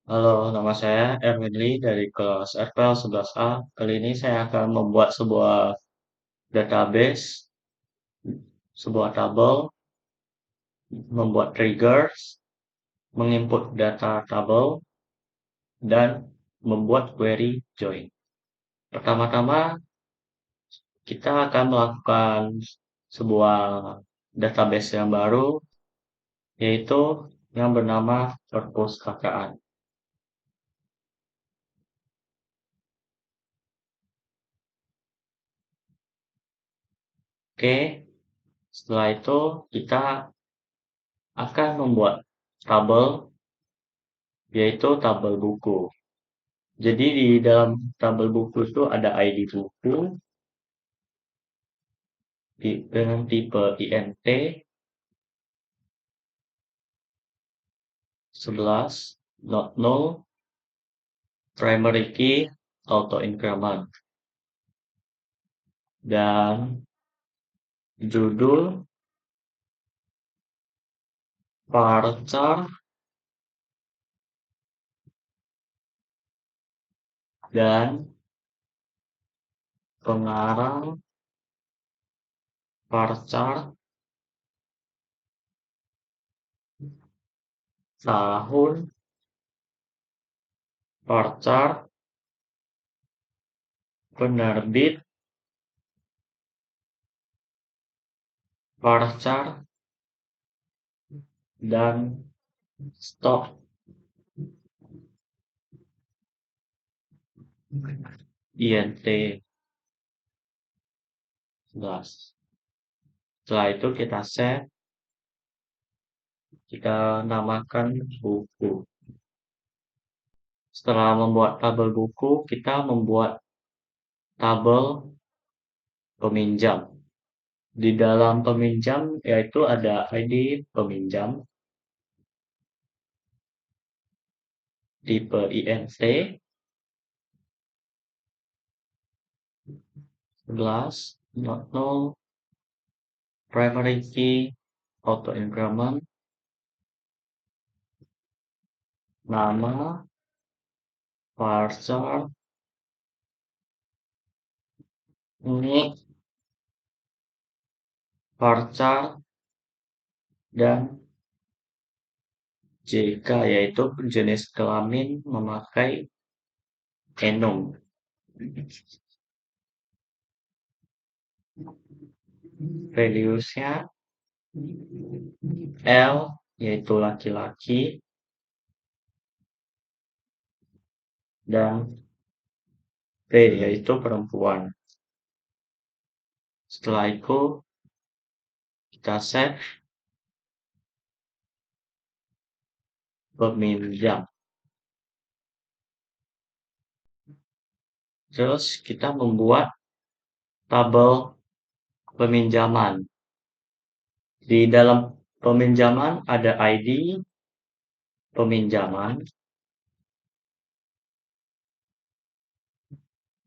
Halo, nama saya Erwinly dari kelas RPL 11A. Kali ini saya akan membuat sebuah database, sebuah tabel, membuat triggers, menginput data tabel, dan membuat query join. Pertama-tama, kita akan melakukan sebuah database yang baru, yaitu yang bernama perpustakaan. Oke, setelah itu kita akan membuat tabel, yaitu tabel buku. Jadi di dalam tabel buku itu ada ID buku dengan tipe INT 11, not null, primary key, auto increment, dan judul varchar dan pengarang varchar tahun varchar penerbit varchar dan stok INT 11. Setelah itu kita save, kita namakan buku. Setelah membuat tabel buku, kita membuat tabel peminjam. Di dalam peminjam yaitu ada ID peminjam, tipe INT 11, not null, primary key, auto increment, nama, varchar, nick, varchar, dan JK yaitu jenis kelamin memakai enum. Values-nya L yaitu laki-laki dan P yaitu perempuan. Setelah itu kita save peminjam. Terus kita membuat tabel peminjaman. Di dalam peminjaman ada ID peminjaman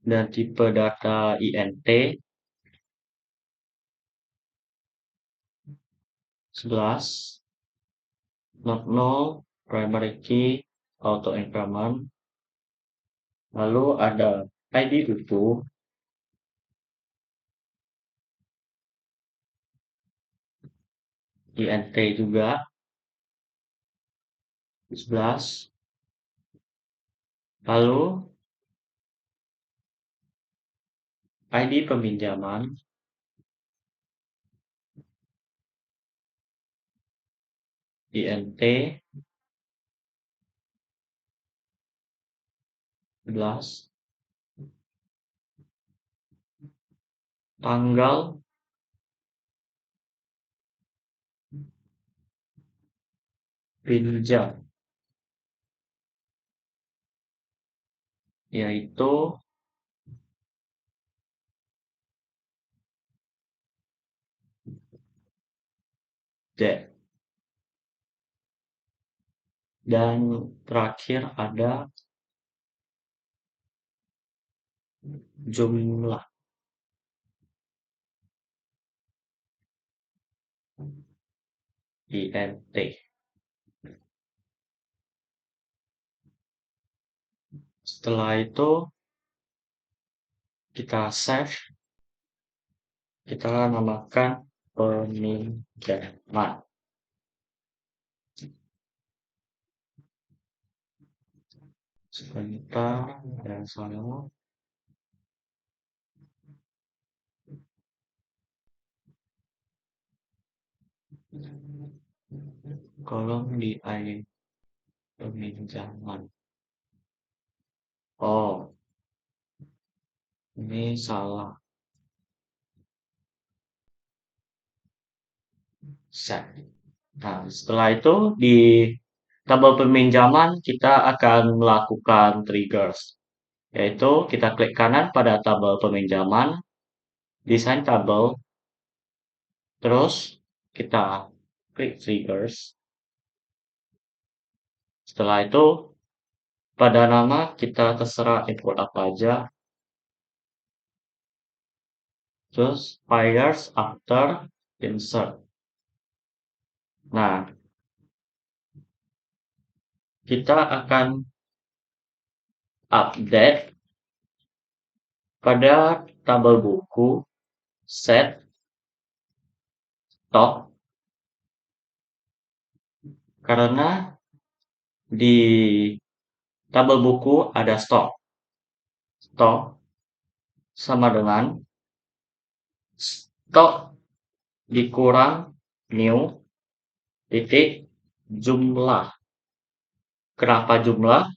dan tipe data INT 11, not null, primary key, auto increment. Lalu ada ID buku, INT juga 11. Lalu ID peminjaman INT 11, tanggal pinjam yaitu D. Dan terakhir ada jumlah INT. Setelah itu kita save, kita namakan peminjaman. Sebentar, dan salah. Kolom di ID peminjaman. Oh, ini salah. Set. Nah, setelah itu di tabel peminjaman kita akan melakukan triggers, yaitu kita klik kanan pada tabel peminjaman, desain tabel, terus kita klik triggers. Setelah itu pada nama kita terserah input apa aja, terus fires after insert. Nah, kita akan update pada tabel buku set stock, karena di tabel buku ada stok. Stok sama dengan stok dikurang new titik jumlah. Kenapa jumlah?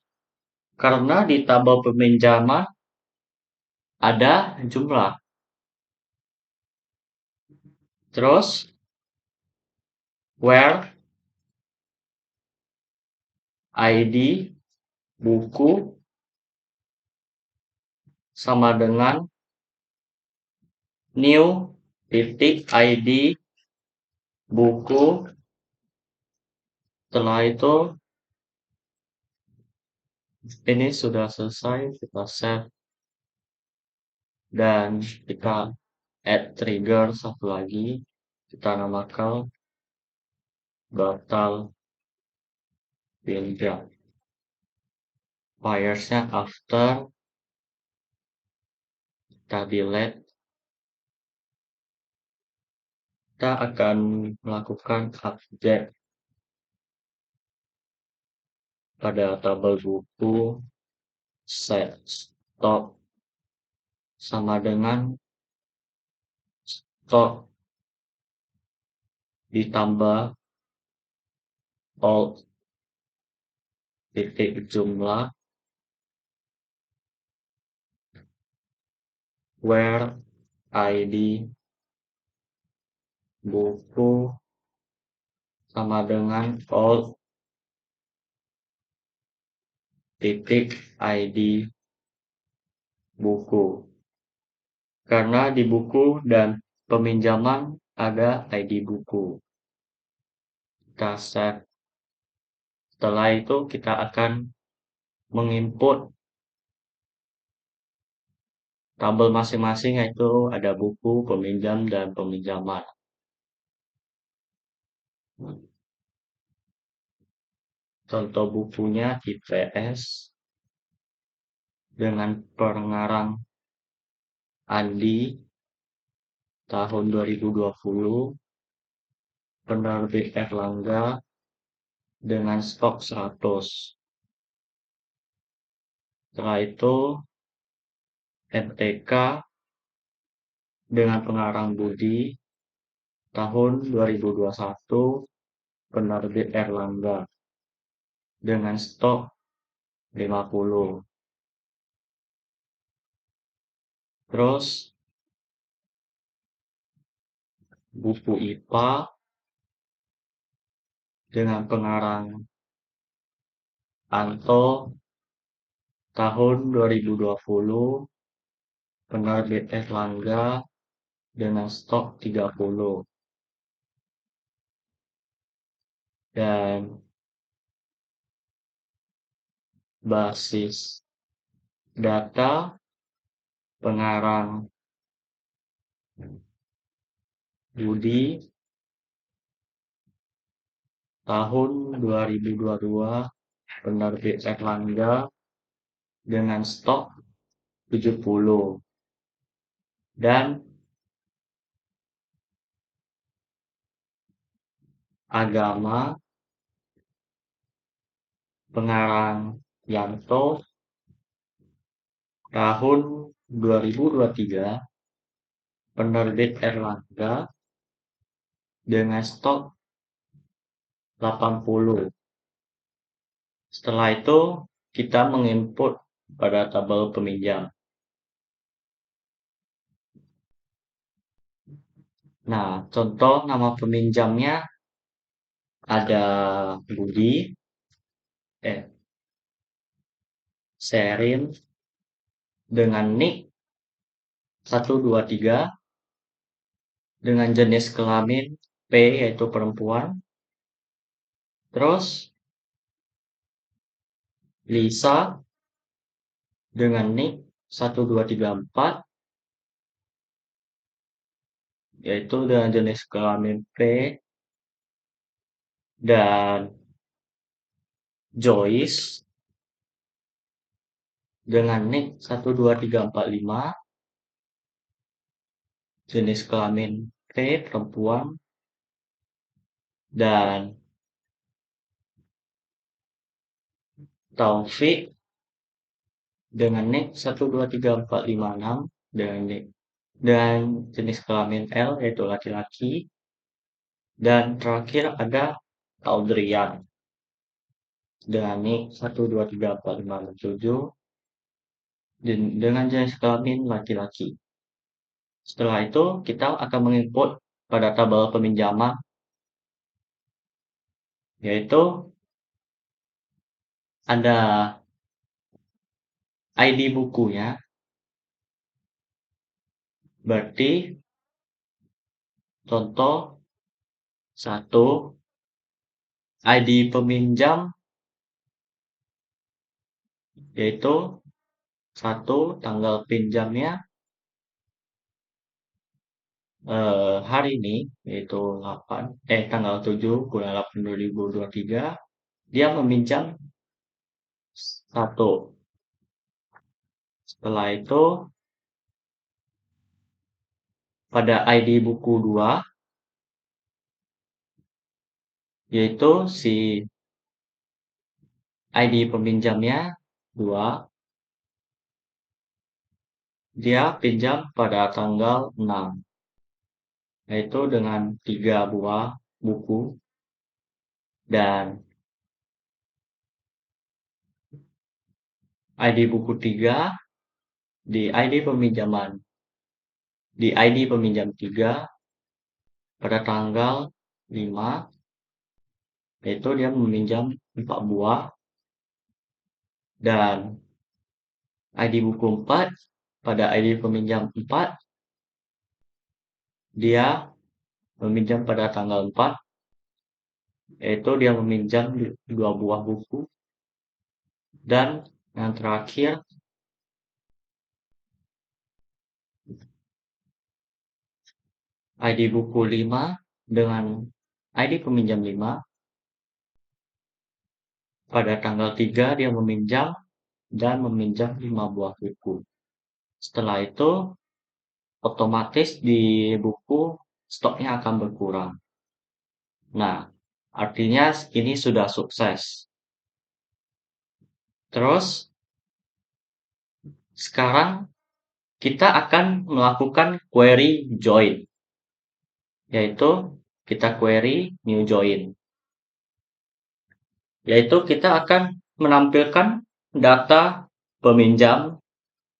Karena di tabel peminjaman ada jumlah. Terus where ID buku sama dengan new titik ID buku. Setelah itu ini sudah selesai, kita save dan kita add trigger satu lagi, kita namakan batal pinjam. Firesnya after, kita delete. Kita akan melakukan update pada tabel buku set stock sama dengan stok ditambah alt titik jumlah where ID buku sama dengan alt titik ID buku. Karena di buku dan peminjaman ada ID buku. Kita save. Setelah itu kita akan menginput tabel masing-masing, yaitu ada buku, peminjam, dan peminjaman. Contoh bukunya IPS dengan pengarang Andi tahun 2020, penerbit Erlangga dengan stok 100. Setelah itu MTK dengan pengarang Budi tahun 2021, penerbit Erlangga dengan stok 50. Terus buku IPA dengan pengarang Anto tahun 2020, penerbit Erlangga dengan stok 30. Dan basis data pengarang Budi tahun 2022, penerbit Erlangga dengan stok 70 dan agama pengarang Yanto tahun 2023, penerbit Erlangga dengan stok 80. Setelah itu kita menginput pada tabel peminjam. Nah, contoh nama peminjamnya ada Budi, Sherin dengan nick 123 dengan jenis kelamin P yaitu perempuan. Terus Lisa dengan nick 1234 yaitu dengan jenis kelamin P, dan Joyce dengan nick 12345 jenis kelamin P perempuan, dan Taufik dengan nick 123456 dengan jenis kelamin L yaitu laki-laki, dan terakhir ada Audrian dengan nick 123457 dengan jenis kelamin laki-laki. Setelah itu kita akan menginput pada tabel peminjaman, yaitu ada ID bukunya, berarti contoh 1 ID peminjam yaitu 1 tanggal pinjamnya hari ini yaitu tanggal 7/8/2023, dia meminjam 1. Setelah itu pada ID buku 2 yaitu si ID peminjamnya 2, dia pinjam pada tanggal 6 yaitu dengan 3 buah buku, dan ID buku 3 di ID peminjam 3 pada tanggal 5 yaitu dia meminjam 4 buah, dan ID buku 4 pada ID peminjam 4 dia meminjam pada tanggal 4 yaitu dia meminjam 2 buah buku, dan yang terakhir ID buku 5 dengan ID peminjam 5 pada tanggal 3 dia meminjam dan meminjam 5 buah buku. Setelah itu otomatis di buku stoknya akan berkurang. Nah, artinya ini sudah sukses. Terus sekarang kita akan melakukan query join, yaitu kita query new join, yaitu kita akan menampilkan data peminjam,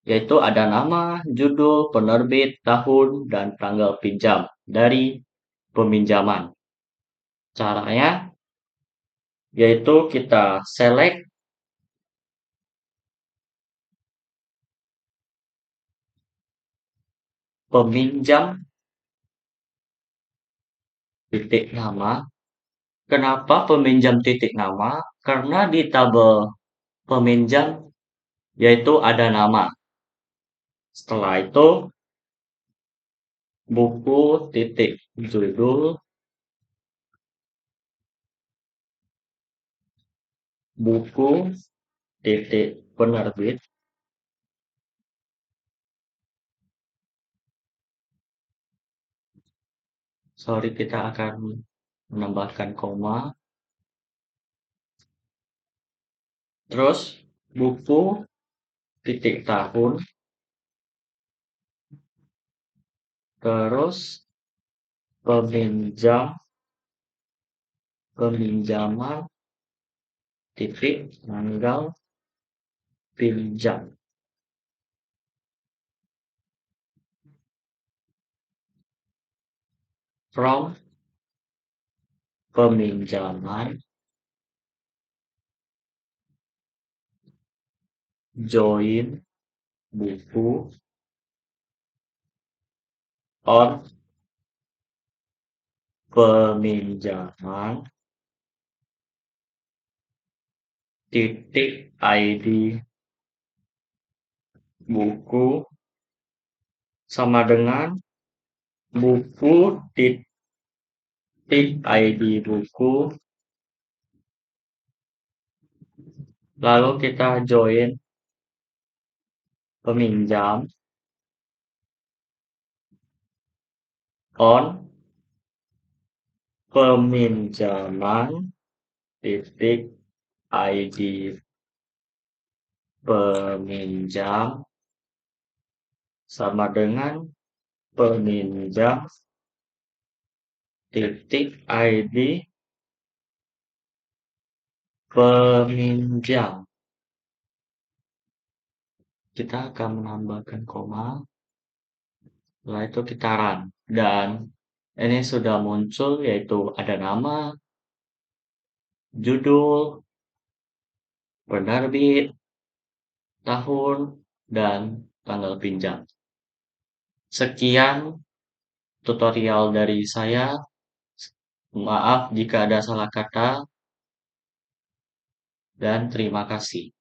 yaitu ada nama, judul, penerbit, tahun, dan tanggal pinjam dari peminjaman. Caranya yaitu kita select peminjam titik nama. Kenapa peminjam titik nama? Karena di tabel peminjam yaitu ada nama. Setelah itu buku titik judul, buku titik penerbit, Sorry, kita akan menambahkan koma. Terus buku titik tahun. Terus peminjam peminjaman titik tanggal pinjam. From peminjaman join buku on peminjaman titik ID buku sama dengan buku titik ID buku, lalu kita join peminjam on peminjaman titik ID peminjam sama dengan peminjam titik ID peminjam. Kita akan menambahkan koma, setelah itu kita run, dan ini sudah muncul yaitu ada nama, judul, penerbit, tahun, dan tanggal pinjam. Sekian tutorial dari saya. Maaf jika ada salah kata, dan terima kasih.